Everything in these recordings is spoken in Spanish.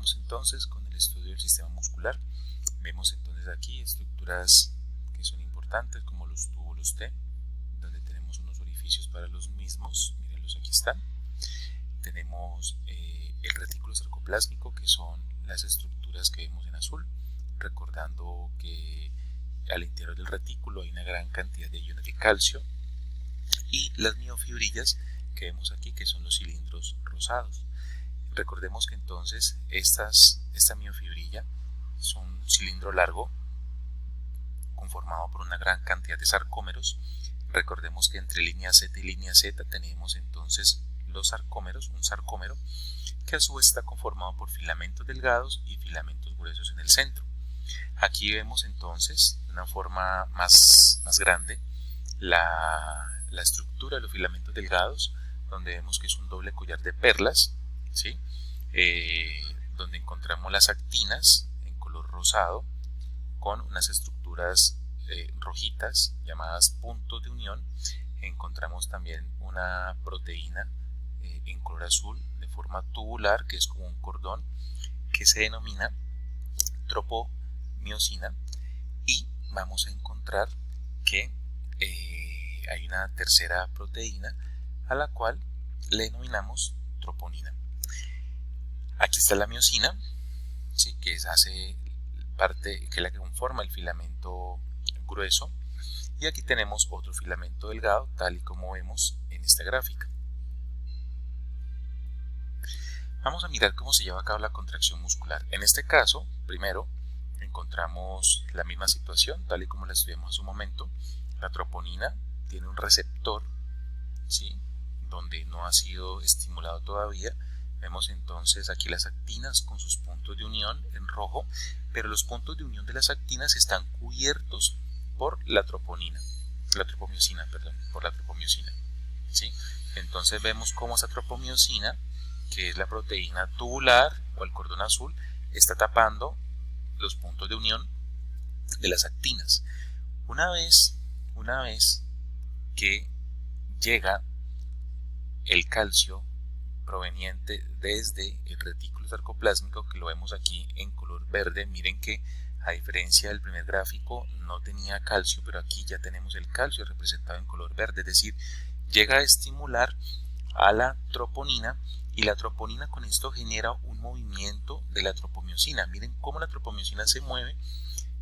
Continuamos entonces con el estudio del sistema muscular. Vemos entonces aquí estructuras que son importantes como los túbulos T, donde tenemos unos orificios para los mismos. Mírenlos, aquí están. Tenemos el retículo sarcoplásmico, que son las estructuras que vemos en azul, recordando que al interior del retículo hay una gran cantidad de iones de calcio, y las miofibrillas que vemos aquí, que son los cilindros rosados. Recordemos que entonces esta miofibrilla es un cilindro largo conformado por una gran cantidad de sarcómeros. Recordemos que entre línea Z y línea Z tenemos entonces los sarcómeros, un sarcómero que a su vez está conformado por filamentos delgados y filamentos gruesos en el centro. Aquí vemos entonces de una forma más grande la estructura de los filamentos delgados, donde vemos que es un doble collar de perlas, ¿sí? Donde encontramos las actinas en color rosado con unas estructuras rojitas llamadas puntos de unión. Encontramos también una proteína en color azul de forma tubular, que es como un cordón, que se denomina tropomiosina, y vamos a encontrar que hay una tercera proteína a la cual le denominamos troponina. Aquí está la miosina, ¿sí? Que hace parte, que es la que conforma el filamento grueso, y aquí tenemos otro filamento delgado, tal y como vemos en esta gráfica. Vamos a mirar cómo se lleva a cabo la contracción muscular. En este caso, primero encontramos la misma situación, tal y como la estudiamos hace un momento. La troponina tiene un receptor, ¿sí? Donde no ha sido estimulado todavía. Vemos entonces aquí las actinas con sus puntos de unión en rojo, pero los puntos de unión de las actinas están cubiertos por la tropomiosina, ¿sí? Entonces vemos cómo esa tropomiosina, que es la proteína tubular o el cordón azul, está tapando los puntos de unión de las actinas. Una vez que llega el calcio proveniente desde el retículo sarcoplásmico, que lo vemos aquí en color verde, miren que a diferencia del primer gráfico no tenía calcio, pero aquí ya tenemos el calcio representado en color verde, es decir, llega a estimular a la troponina, y la troponina con esto genera un movimiento de la tropomiosina. Miren cómo la tropomiosina se mueve,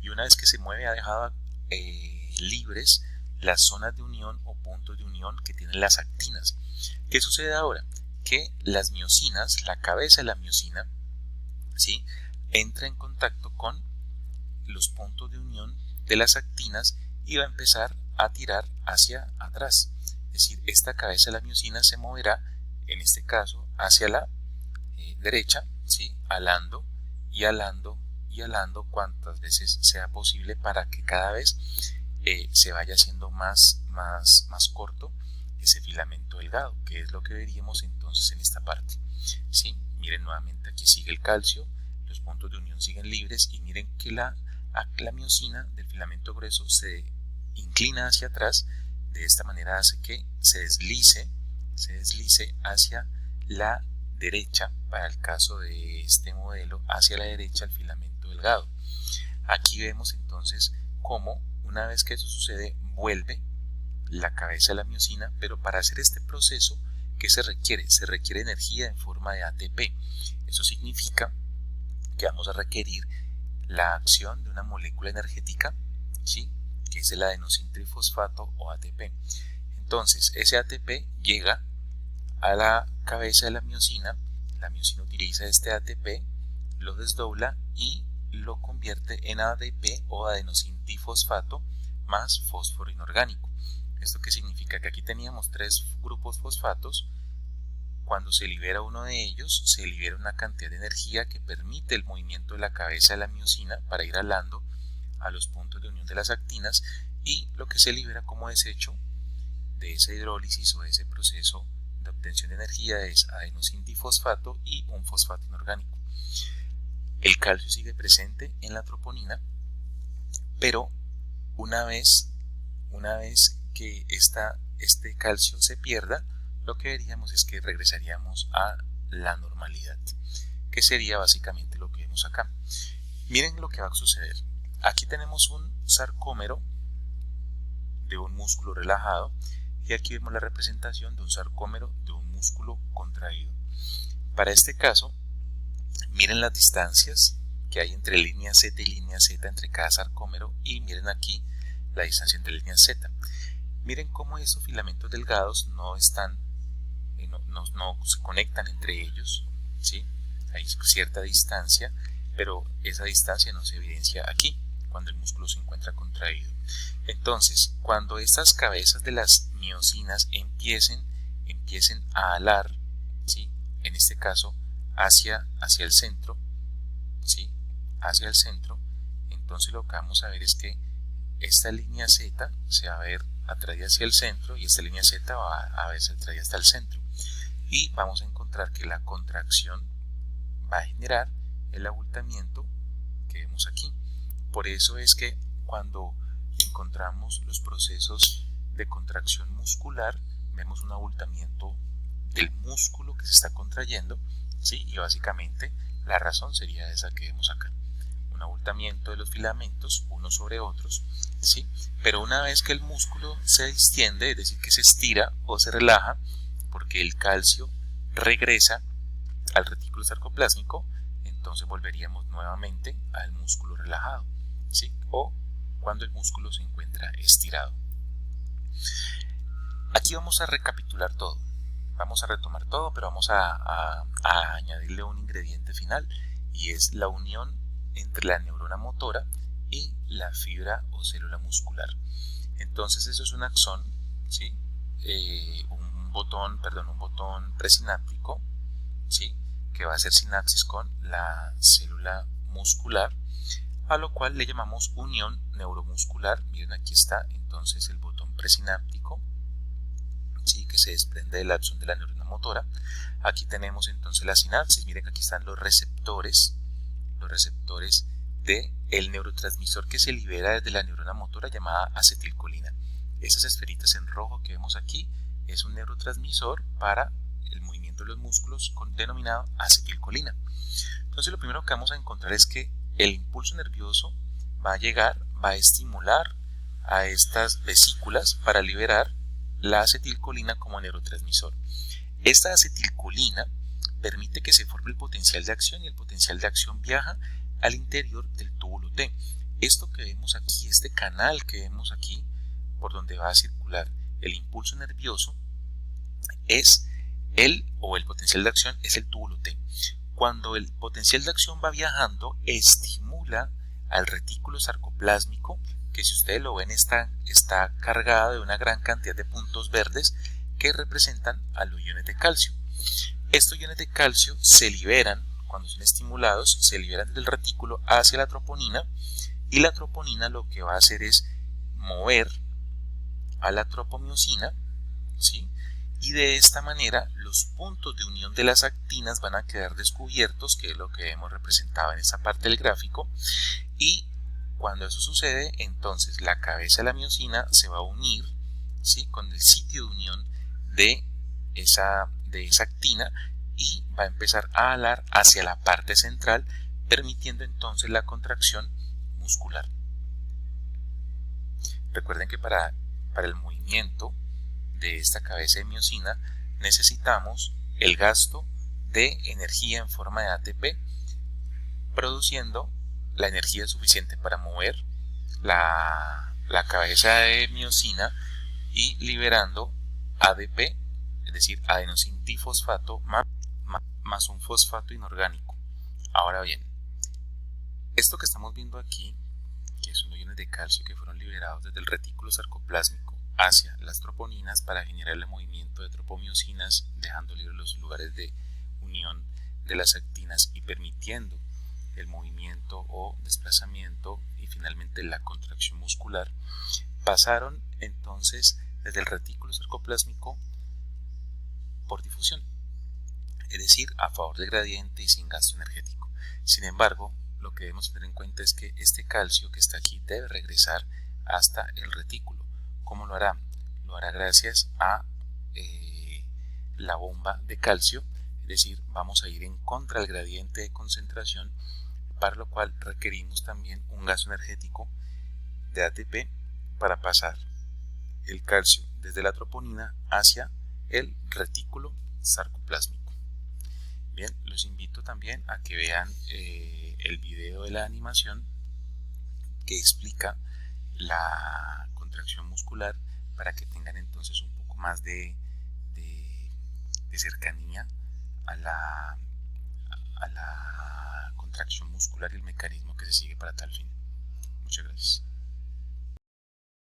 y una vez que se mueve ha dejado libres las zonas de unión o puntos de unión que tienen las actinas. ¿Qué sucede ahora? Que las miosinas, la cabeza de la miosina, ¿sí?, entra en contacto con los puntos de unión de las actinas y va a empezar a tirar hacia atrás. Es decir, esta cabeza de la miosina se moverá, en este caso, hacia la derecha, ¿sí?, alando y alando y alando cuantas veces sea posible, para que cada vez se vaya haciendo más corto ese filamento delgado, que es lo que veríamos entonces en esta parte, ¿sí? Miren nuevamente, aquí sigue el calcio, los puntos de unión siguen libres, y miren que la miosina del filamento grueso se inclina hacia atrás. De esta manera hace que se deslice hacia la derecha, para el caso de este modelo, hacia la derecha el filamento delgado. Aquí vemos entonces cómo una vez que eso sucede vuelve la cabeza de la miosina, pero para hacer este proceso, ¿qué se requiere? Se requiere energía en forma de ATP. Eso significa que vamos a requerir la acción de una molécula energética, ¿sí?, que es el adenosintrifosfato o ATP. Entonces ese ATP llega a la cabeza de la miosina utiliza este ATP, lo desdobla y lo convierte en ADP o adenosintrifosfato más fósforo inorgánico. ¿Esto qué significa? Que aquí teníamos 3 grupos fosfatos. Cuando se libera uno de ellos, se libera una cantidad de energía que permite el movimiento de la cabeza de la miosina para ir alando a los puntos de unión de las actinas, y lo que se libera como desecho de esa hidrólisis o de ese proceso de obtención de energía es adenosintrifosfato y un fosfato inorgánico. El calcio sigue presente en la troponina, pero una vez que este calcio se pierda, lo que veríamos es que regresaríamos a la normalidad. que sería básicamente lo que vemos acá. Miren lo que va a suceder. Aquí tenemos un sarcómero de un músculo relajado y aquí vemos la representación de un sarcómero de un músculo contraído. Para este caso, miren las distancias que hay entre línea Z y línea Z entre cada sarcómero y miren aquí la distancia entre líneas Z. Miren cómo estos filamentos delgados no se conectan entre ellos, ¿sí? Hay cierta distancia, pero esa distancia no se evidencia aquí cuando el músculo se encuentra contraído. Entonces, cuando estas cabezas de las miosinas empiecen a alar, ¿sí? En este caso hacia el centro, ¿sí? Hacia el centro, entonces lo que vamos a ver es que esta línea Z se va a ver atraída hacia el centro y esta línea Z va a verse atraída hasta el centro. Y vamos a encontrar que la contracción va a generar el abultamiento que vemos aquí. Por eso es que cuando encontramos los procesos de contracción muscular, vemos un abultamiento del músculo que se está contrayendo, ¿sí? Y básicamente la razón sería esa que vemos acá. Un abultamiento de los filamentos unos sobre otros, ¿sí? Pero una vez que el músculo se distiende, es decir, que se estira o se relaja, porque el calcio regresa al retículo sarcoplásmico, entonces volveríamos nuevamente al músculo relajado, ¿sí? O cuando el músculo se encuentra estirado. Aquí vamos a recapitular todo, vamos a retomar todo, pero vamos a añadirle un ingrediente final y es la unión entre la neurona motora y la fibra o célula muscular. Entonces eso es un axón, ¿sí? Un botón presináptico, ¿sí? Que va a hacer sinapsis con la célula muscular, a lo cual le llamamos unión neuromuscular. Miren, aquí está entonces el botón presináptico, ¿sí? Que se desprende del axón de la neurona motora. Aquí tenemos entonces la sinapsis. Miren que aquí están los receptores del neurotransmisor que se libera desde la neurona motora llamada acetilcolina. Esas esferitas en rojo que vemos aquí es un neurotransmisor para el movimiento de los músculos denominado acetilcolina. Entonces lo primero que vamos a encontrar es que el impulso nervioso va a estimular a estas vesículas para liberar la acetilcolina como neurotransmisor. Esta acetilcolina permite que se forme el potencial de acción y el potencial de acción viaja al interior del túbulo T. Esto que vemos aquí, este canal que vemos aquí, por donde va a circular el impulso nervioso, es el potencial de acción es el túbulo T. Cuando el potencial de acción va viajando, estimula al retículo sarcoplásmico, que si ustedes lo ven está cargado de una gran cantidad de puntos verdes que representan a los iones de calcio. Estos iones de calcio se liberan, cuando son estimulados, se liberan del retículo hacia la troponina, y la troponina lo que va a hacer es mover a la tropomiosina, ¿sí? Y de esta manera los puntos de unión de las actinas van a quedar descubiertos, que es lo que hemos representado en esta parte del gráfico, y cuando eso sucede, entonces la cabeza de la miosina se va a unir, ¿sí? Con el sitio de unión de esa actina y va a empezar a alar hacia la parte central, permitiendo entonces la contracción muscular. Recuerden que para el movimiento de esta cabeza de miosina necesitamos el gasto de energía en forma de ATP, produciendo la energía suficiente para mover la cabeza de miosina y liberando ADP, es decir, adenosín difosfato más un fosfato inorgánico. Ahora bien, esto que estamos viendo aquí, que son los iones de calcio que fueron liberados desde el retículo sarcoplásmico hacia las troponinas para generar el movimiento de tropomiosinas, dejando libres los lugares de unión de las actinas y permitiendo el movimiento o desplazamiento y finalmente la contracción muscular, pasaron entonces desde el retículo sarcoplásmico por difusión, es decir, a favor del gradiente y sin gasto energético. Sin embargo, lo que debemos tener en cuenta es que este calcio que está aquí debe regresar hasta el retículo. ¿Cómo lo hará? Lo hará gracias a la bomba de calcio, es decir, vamos a ir en contra del gradiente de concentración, para lo cual requerimos también un gasto energético de ATP para pasar el calcio desde la troponina hacia el retículo sarcoplásmico. Bien, los invito también a que vean el video de la animación que explica la contracción muscular, para que tengan entonces un poco más de cercanía a la contracción muscular y el mecanismo que se sigue para tal fin. Muchas gracias.